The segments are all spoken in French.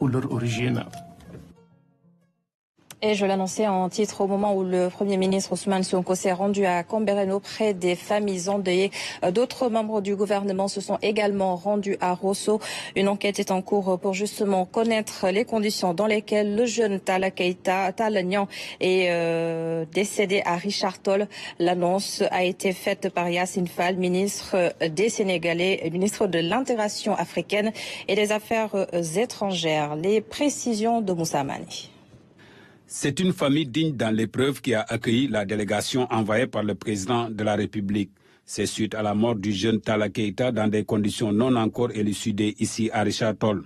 ou leur origine. Et je l'annonçais en titre au moment où le Premier ministre Ousmane Sonko s'est rendu à Cambérène auprès des familles endeuillées. D'autres membres du gouvernement se sont également rendus à Rosso. Une enquête est en cours pour justement connaître les conditions dans lesquelles le jeune Talla Keita Niang est décédé à Richard Toll. L'annonce a été faite par Yassine Fall, ministre des Sénégalais, ministre de l'intégration africaine et des affaires étrangères. Les précisions de Moussa Mani. C'est une famille digne dans l'épreuve qui a accueilli la délégation envoyée par le président de la République. C'est suite à la mort du jeune Talla Keita dans des conditions non encore élucidées ici à Richard Toll.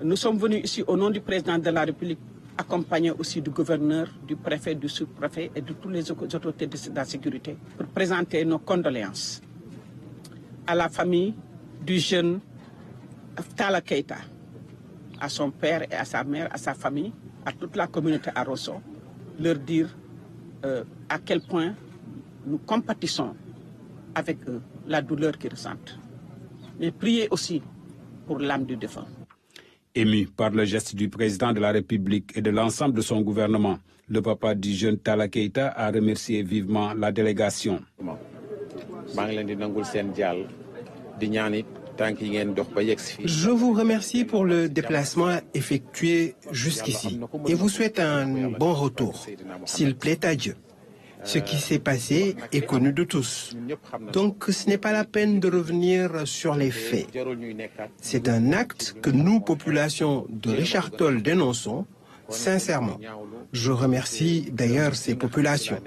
Nous sommes venus ici au nom du président de la République, accompagnés aussi du gouverneur, du préfet, du sous-préfet et de toutes les autorités de la sécurité, pour présenter nos condoléances à la famille du jeune Talla Keita, à son père et à sa mère, à sa famille, à toute la communauté à Rosso, leur dire à quel point nous compatissons avec eux, la douleur qu'ils ressentent. Mais prier aussi pour l'âme du défunt. Ému par le geste du président de la République et de l'ensemble de son gouvernement, le papa du jeune Talla Keita a remercié vivement la délégation. Je vous remercie pour le déplacement effectué jusqu'ici et vous souhaite un bon retour, s'il plaît à Dieu. Ce qui s'est passé est connu de tous. Donc ce n'est pas la peine de revenir sur les faits. C'est un acte que nous, population de Richard Toll, dénonçons sincèrement. Je remercie d'ailleurs ces populations.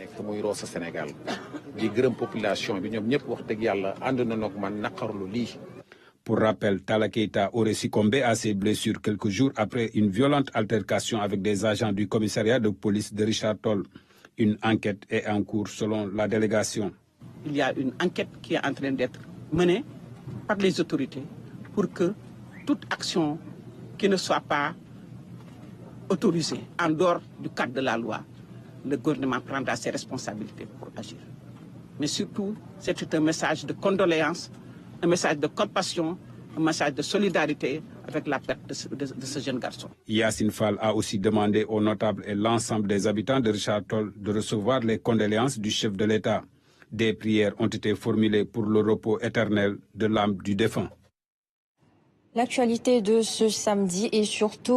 Pour rappel, Talla Keita aurait succombé à ses blessures quelques jours après une violente altercation avec des agents du commissariat de police de Richard Toll. Une enquête est en cours selon la délégation. Il y a une enquête qui est en train d'être menée par les autorités pour que toute action qui ne soit pas autorisée en dehors du cadre de la loi, le gouvernement prendra ses responsabilités pour agir. Mais surtout, c'est un message de condoléances, un message de compassion, un message de solidarité avec la perte de ce jeune garçon. Yassine Fall a aussi demandé aux notables et l'ensemble des habitants de Richard Toll de recevoir les condoléances du chef de l'État. Des prières ont été formulées pour le repos éternel de l'âme du défunt. L'actualité de ce samedi est surtout